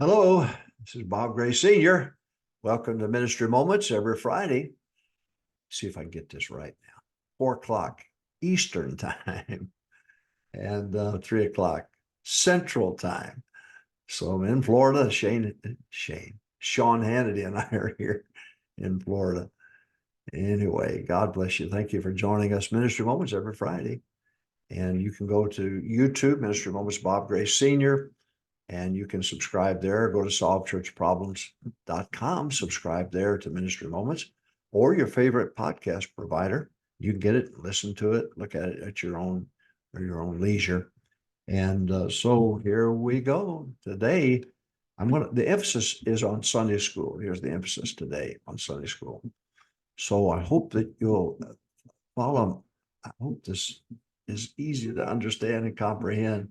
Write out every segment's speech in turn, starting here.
Hello, this is Bob Gray Sr. Welcome to Ministry Moments every Friday. See if I can get this right now. 4 o'clock Eastern Time and 3 o'clock Central Time. So I'm in Florida. Sean Hannity and I are here in Florida. Anyway, God bless you. Thank you for joining us, Ministry Moments, every Friday. And you can go to YouTube, Ministry Moments Bob Gray Sr., and you can subscribe there. Go to solvechurchproblems.com, subscribe there to Ministry Moments or your favorite podcast provider. You can get it, listen to it, look at it at your own leisure. And so here we go. Today, the emphasis is on Sunday school. Here's the emphasis today on Sunday school. So I hope that you'll follow. I hope this is easy to understand and comprehend.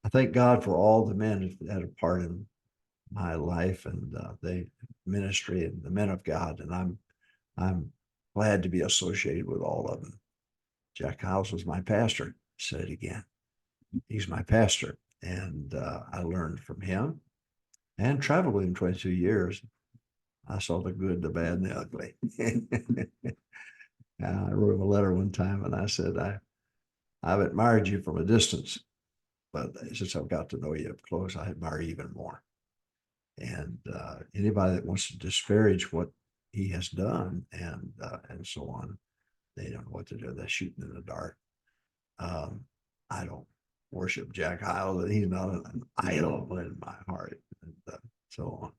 I thank God for all the men that had a part in my life and the ministry and the men of God, and I'm glad to be associated with all of them. Jack Hyles was my pastor. Said it again. He's my pastor, and I learned from him and traveled with him 22 years. I saw the good, the bad, and the ugly. I wrote him a letter one time, and I said, I've admired you from a distance, but since I've got to know you up close, I admire you even more. And anybody that wants to disparage what he has done and so on, they don't know what to do. They're shooting in the dark. I don't worship Jack Hyles. He's not an idol in my heart, and so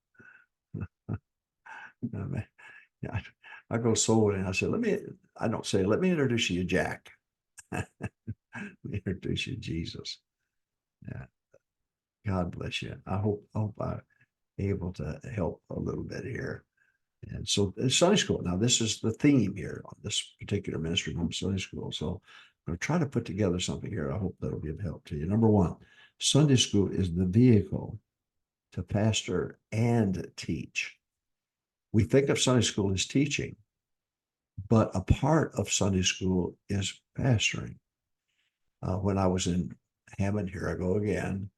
on. Yeah, I go soul and I say, I don't say, let me introduce you to Jack. Let me introduce you to Jesus. Yeah. God bless you. I hope I'm able to help a little bit here. And so Sunday school. Now, this is the theme here on this particular ministry home Sunday school. So I'm going to try to put together something here. I hope that'll give help to you. Number one, Sunday school is the vehicle to pastor and teach. We think of Sunday school as teaching, but a part of Sunday school is pastoring. When I was in Hammond, here I go again.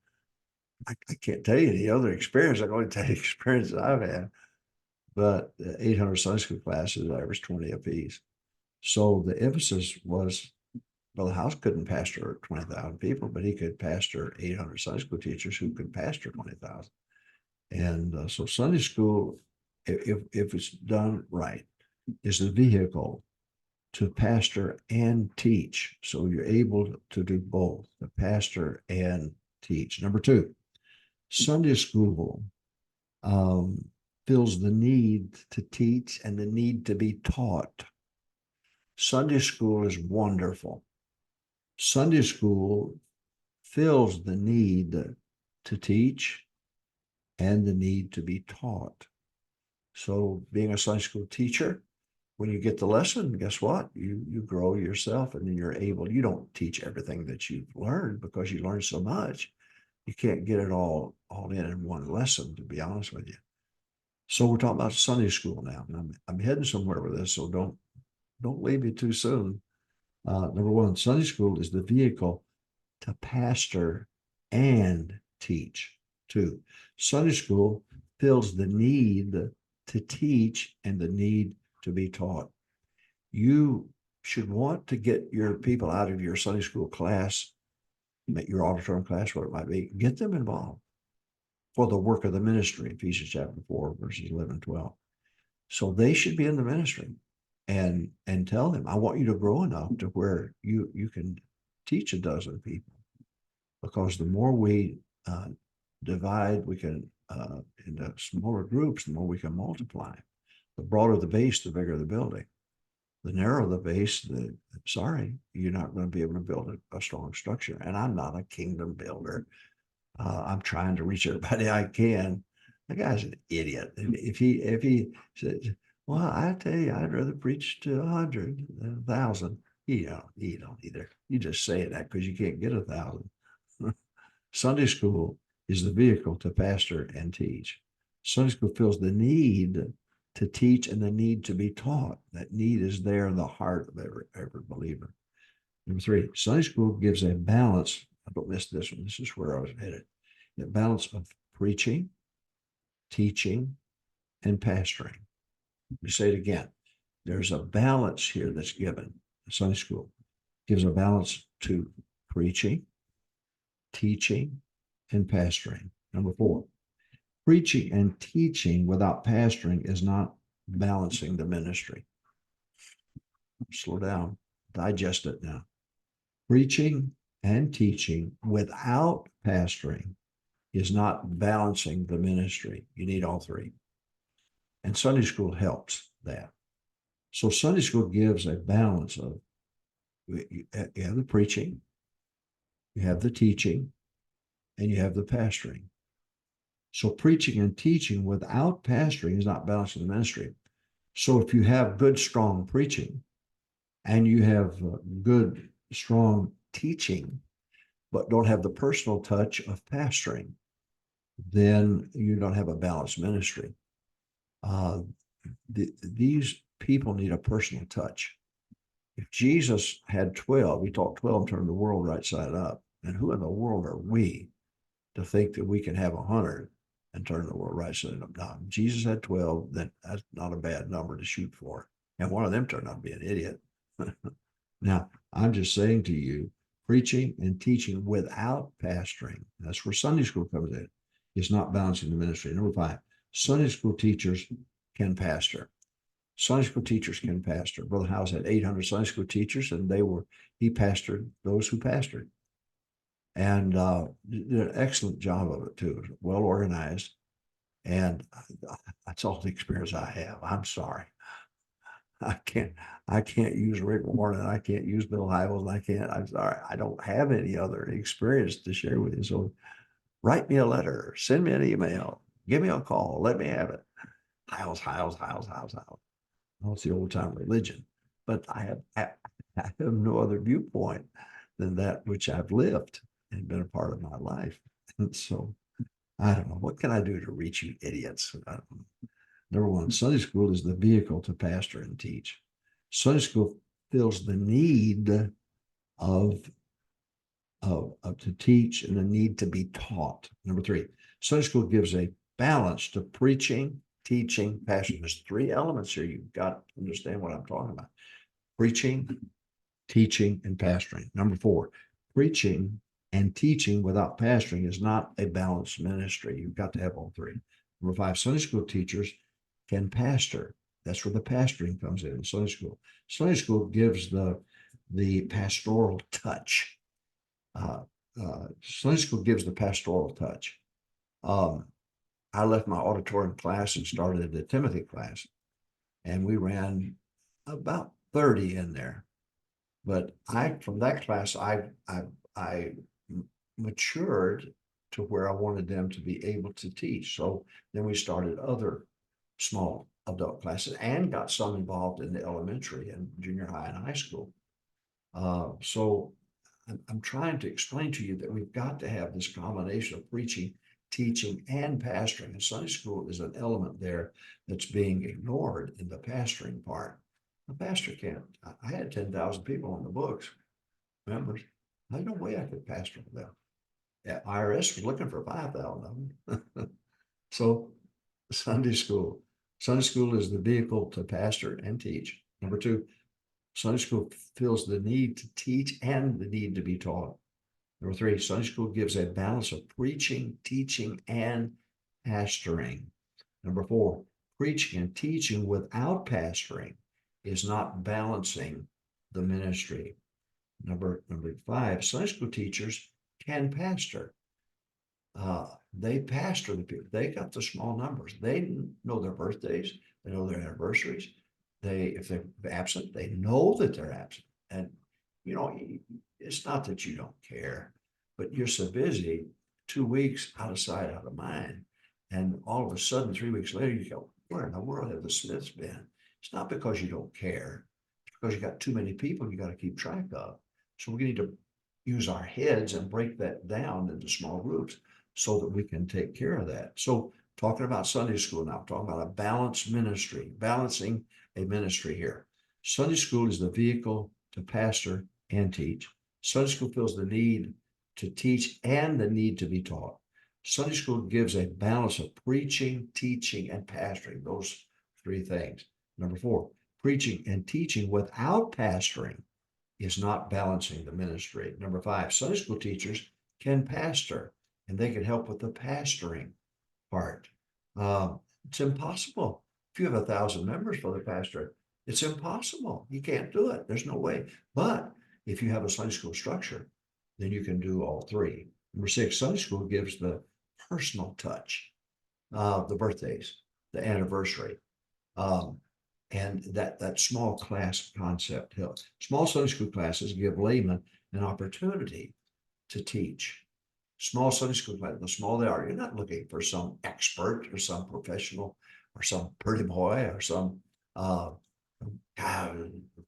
I can't tell you any other experience. I can only tell you experiences I've had. But 800 Sunday school classes, average 20 apiece. So the emphasis was, Brother House couldn't pastor 20,000 people, but he could pastor 800 Sunday school teachers who could pastor 20,000. And so Sunday school, if it's done right, is the vehicle to pastor and teach. So you're able to do both, the pastor and teach. Number two, Sunday school feels the need to teach and the need to be taught. Sunday school is wonderful. Sunday school fills the need to teach and the need to be taught. So being a Sunday school teacher, when you get the lesson, guess what? You grow yourself and then you're able, you don't teach everything that you've learned because you learn so much. You can't get it all in one lesson, to be honest with you. So we're talking about Sunday school now. And I'm heading somewhere with this, so don't leave me too soon. Number one, Sunday school is the vehicle to pastor and teach. Two, Sunday school fills the need to teach and the need to be taught. You should want to get your people out of your Sunday school class, your auditorium class, what it might be, get them involved for the work of the ministry, Ephesians chapter 4, verses 11, 12. So they should be in the ministry and tell them, I want you to grow enough to where you can teach a dozen people. Because the more we divide, we can into smaller groups, the more we can multiply. The broader the base, the bigger the building. The narrower the base, you're not going to be able to build a strong structure. And I'm not a kingdom builder. I'm trying to reach everybody I can. The guy's an idiot. If he says, well, I tell you, I'd rather preach to 100 than 1,000. You don't either. You just say that because you can't get 1,000. Sunday school is the vehicle to pastor and teach. Sunday school fills the need to teach and the need to be taught. That need is there in the heart of every believer. Number three, Sunday school gives a balance. Don't miss this one. This is where I was headed. The balance of preaching, teaching, and pastoring. You say it again. There's a balance here that's given. Sunday school gives a balance to preaching, teaching, and pastoring. Number 4, preaching and teaching without pastoring is not balancing the ministry. Slow down, digest it now. Preaching and teaching without pastoring is not balancing the ministry. You need all 3. And Sunday school helps that. So Sunday school gives a balance of, you have the preaching, you have the teaching, and you have the pastoring. So preaching and teaching without pastoring is not balancing the ministry. So if you have good, strong preaching and you have good, strong teaching, but don't have the personal touch of pastoring, then you don't have a balanced ministry. These people need a personal touch. If Jesus had 12, he taught 12 and turned the world right side up. And who in the world are we to think that we can have 100 and turn the world right side up? Now, Jesus had 12, then that's not a bad number to shoot for. And one of them turned out to be an idiot. Now, I'm just saying to you, preaching and teaching without pastoring, that's where Sunday school comes in, is not balancing the ministry. Number 5, Sunday school teachers can pastor. Sunday school teachers can pastor. Brother Howes had 800 Sunday school teachers, and he pastored those who pastored. And did an excellent job of it too. Well organized. And that's all the experience I have. I'm sorry. I can't use Rick Warren, and I can't use Bill Hybels, I'm sorry. I don't have any other experience to share with you. So write me a letter, send me an email, give me a call, let me have it. Hybels. Oh, it's the old time religion. But I have no other viewpoint than that which I've lived and been a part of my life. And so I don't know. What can I do to reach you idiots? Number 1, Sunday school is the vehicle to pastor and teach. Sunday school fills the need of to teach and the need to be taught. Number 3, Sunday school gives a balance to preaching, teaching, pastoring. There's 3 elements here. You've got to understand what I'm talking about. Preaching, teaching, and pastoring. Number 4, preaching and teaching without pastoring is not a balanced ministry. You've got to have all 3. Number 5, Sunday school teachers can pastor. That's where the pastoring comes in Sunday school. Sunday school gives the pastoral touch. Sunday school gives the pastoral touch. I left my auditorium class and started the Timothy class, and we ran about 30 in there. But from that class, I matured to where I wanted them to be able to teach. So then we started other small adult classes and got some involved in the elementary and junior high and high school. So I'm trying to explain to you that we've got to have this combination of preaching, teaching, and pastoring. And Sunday school is an element there that's being ignored in the pastoring part. A pastor can't. I had 10,000 people on the books, members. There's no way I could pastor them. Yeah, IRS was looking for 5,000 of them. So Sunday school is the vehicle to pastor and teach. Number 2, Sunday school feels the need to teach and the need to be taught. Number 3, Sunday school gives a balance of preaching, teaching, and pastoring. Number 4, preaching and teaching without pastoring is not balancing the ministry. Number 5, Sunday school teachers can pastor. They pastor the people. They got the small numbers. They know their birthdays. They know their anniversaries. If they're absent, they know that they're absent. And, it's not that you don't care, but you're so busy, 2 weeks out of sight, out of mind. And all of a sudden, 3 weeks later, you go, where in the world have the Smiths been? It's not because you don't care. It's because you got too many people you got to keep track of. So we need to use our heads and break that down into small groups so that we can take care of that. So talking about Sunday school now, talking about a balanced ministry, balancing a ministry here. Sunday school is the vehicle to pastor and teach. Sunday school feels the need to teach and the need to be taught. Sunday school gives a balance of preaching, teaching, and pastoring, those three things. Number four, preaching and teaching without pastoring is not balancing the ministry. Number five, Sunday school teachers can pastor and they can help with the pastoring part. It's impossible. If you have 1,000 members for the pastor, it's impossible. You can't do it. There's no way. But if you have a Sunday school structure, then you can do all three. Number six, Sunday school gives the personal touch, the birthdays, the anniversary, and that small class concept helps. Small Sunday school classes give laymen an opportunity to teach. Small Sunday school classes, the smaller they are, you're not looking for some expert or some professional or some pretty boy or some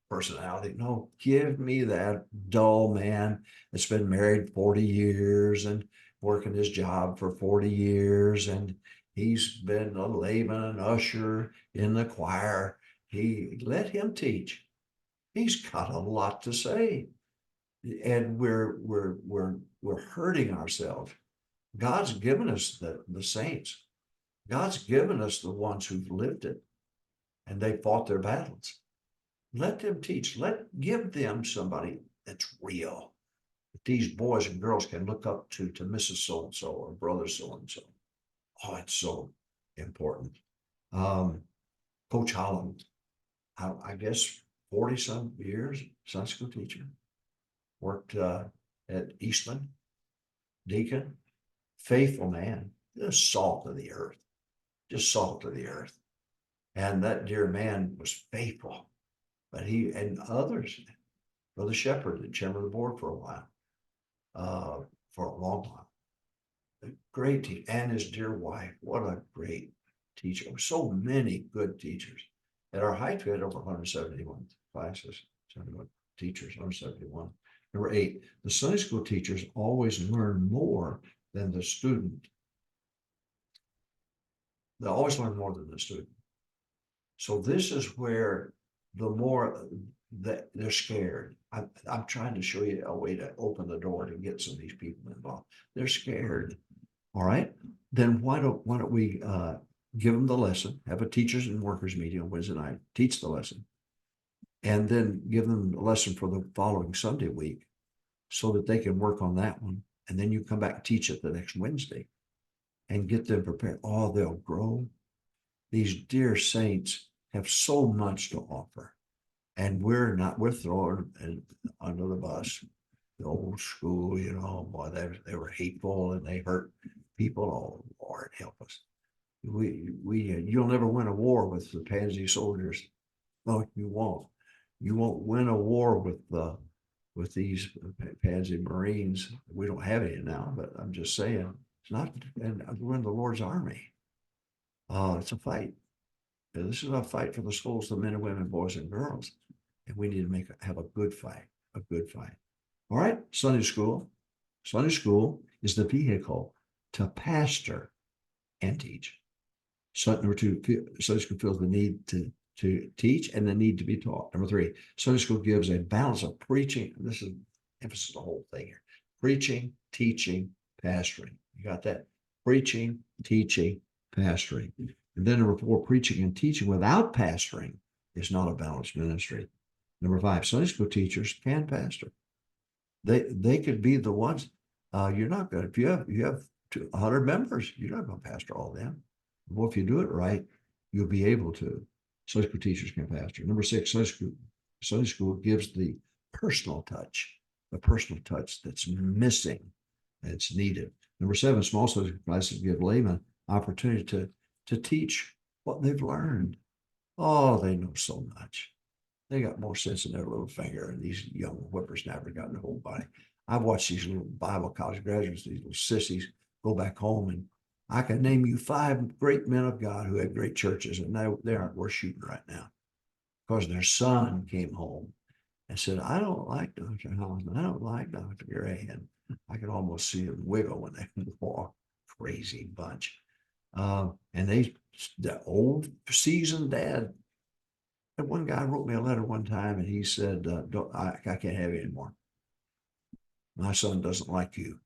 personality. No, give me that dull man that's been married 40 years and working his job for 40 years, and he's been a layman, an usher in the choir. Let him teach. He's got a lot to say, and we're hurting ourselves. God's given us the saints. God's given us the ones who've lived it, and they fought their battles. Let them teach. Give them somebody that's real. These boys and girls can look up to Mrs. So and so or brother so and so. Oh, it's so important. Coach Holland, I guess 40 some years, Sunday school teacher, worked at Eastman, deacon, faithful man, just salt of the earth, just salt of the earth. And that dear man was faithful, but he and others, Brother Shepherd, the chairman of the board for a while, for a long while. A great teacher, and his dear wife, what a great teacher. So many good teachers. At our height, we had over 171 classes, 71 teachers, 171. Number eight, the Sunday school teachers always learn more than the student. They always learn more than the student. So this is where the more that they're scared. I'm trying to show you a way to open the door to get some of these people involved. They're scared. All right. Then why don't we give them the lesson, have a teachers and workers meeting on Wednesday night, teach the lesson, and then give them the lesson for the following Sunday week so that they can work on that one. And then you come back and teach it the next Wednesday and get them prepared. Oh, they'll grow. These dear saints have so much to offer. And we're throwing under the bus. The old school, boy, they were hateful and they hurt people. Oh, Lord, help us. You'll never win a war with the pansy soldiers. No, you won't. You won't win a war with these pansy Marines. We don't have any now, but I'm just saying it's not. And we're in the Lord's army. It's a fight. This is a fight for the souls of men and women, boys and girls, and we need to have a good fight. A good fight. All right, Sunday school. Sunday school is the vehicle to pastor and teach. Number two, Sunday school feels the need to teach and the need to be taught. Number three, Sunday school gives a balance of preaching. This is emphasis the whole thing here. Preaching, teaching, pastoring. You got that? Preaching, teaching, pastoring. And then number four, preaching and teaching without pastoring is not a balanced ministry. Number five, Sunday school teachers can pastor. They could be the ones. You're not going to, if you have 100 members, you're not going to pastor all of them. Well, if you do it right, you'll be able to. Sunday school teachers can pastor. Number six, Sunday school gives the personal touch that's missing and it's needed. Number seven, small Sunday school classes give laymen opportunity to teach what they've learned. Oh, they know so much. They got more sense in their little finger, and these young whippersnappers got in their whole body. I've watched these little Bible college graduates, these little sissies, go back home, and I can name you 5 great men of God who had great churches, and they aren't worth shooting right now because their son came home and said, I don't like Dr. Holland. I don't like Dr. Gray. And I could almost see them wiggle when they walk. Crazy bunch. And the old seasoned dad. And one guy wrote me a letter one time and he said, I can't have you anymore. My son doesn't like you.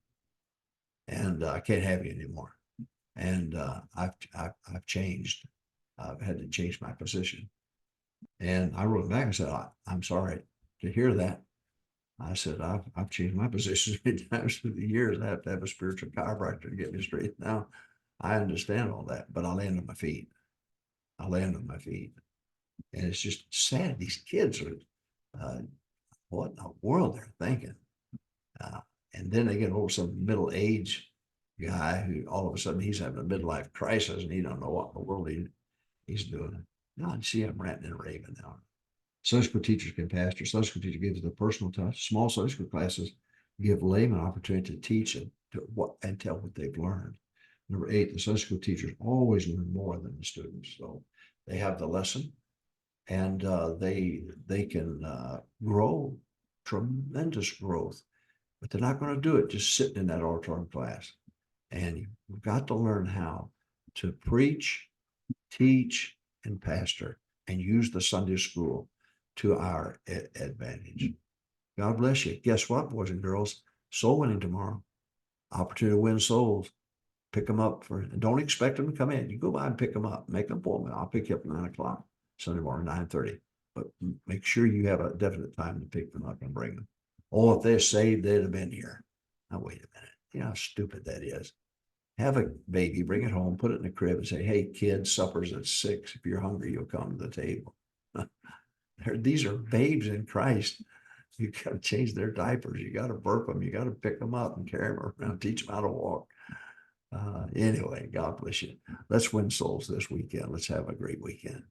and I can't have you anymore. And I've changed. I've had to change my position. And I wrote back and said, I'm sorry to hear that. I said, I've changed my position many times through the years. I have to have a spiritual chiropractor to get me straight now. I understand all that, but I land on my feet. I land on my feet. And it's just sad. These kids are, what in the world they're thinking. Uh, and then they get over some middle age guy who all of a sudden he's having a midlife crisis and he don't know what in the world he's doing. Now I see I'm ranting and raving now. Sunday school teachers can pastor. Sunday school teacher gives the personal touch. Small Sunday school classes give laymen opportunity to teach and tell what they've learned. Number 8, the Sunday school teachers always learn more than the students. So they have the lesson and they can grow, tremendous growth, but they're not going to do it just sitting in that auditorium class. And you've got to learn how to preach, teach, and pastor and use the Sunday school to our advantage. God bless you. Guess what, boys and girls? Soul winning tomorrow. Opportunity to win souls. Pick them up and don't expect them to come in. You go by and pick them up. Make an appointment. I'll pick you up at 9 o'clock Sunday morning, 9:30. But make sure you have a definite time to pick them up and bring them. Oh, if they're saved, they'd have been here. Now, wait a minute. You know how stupid that is. Have a baby, bring it home, put it in the crib and say, hey, kids, supper's at 6. If you're hungry, you'll come to the table. These are babes in Christ. You got to change their diapers. You got to burp them. You got to pick them up and carry them around, teach them how to walk. Anyway, God bless you. Let's win souls this weekend. Let's have a great weekend.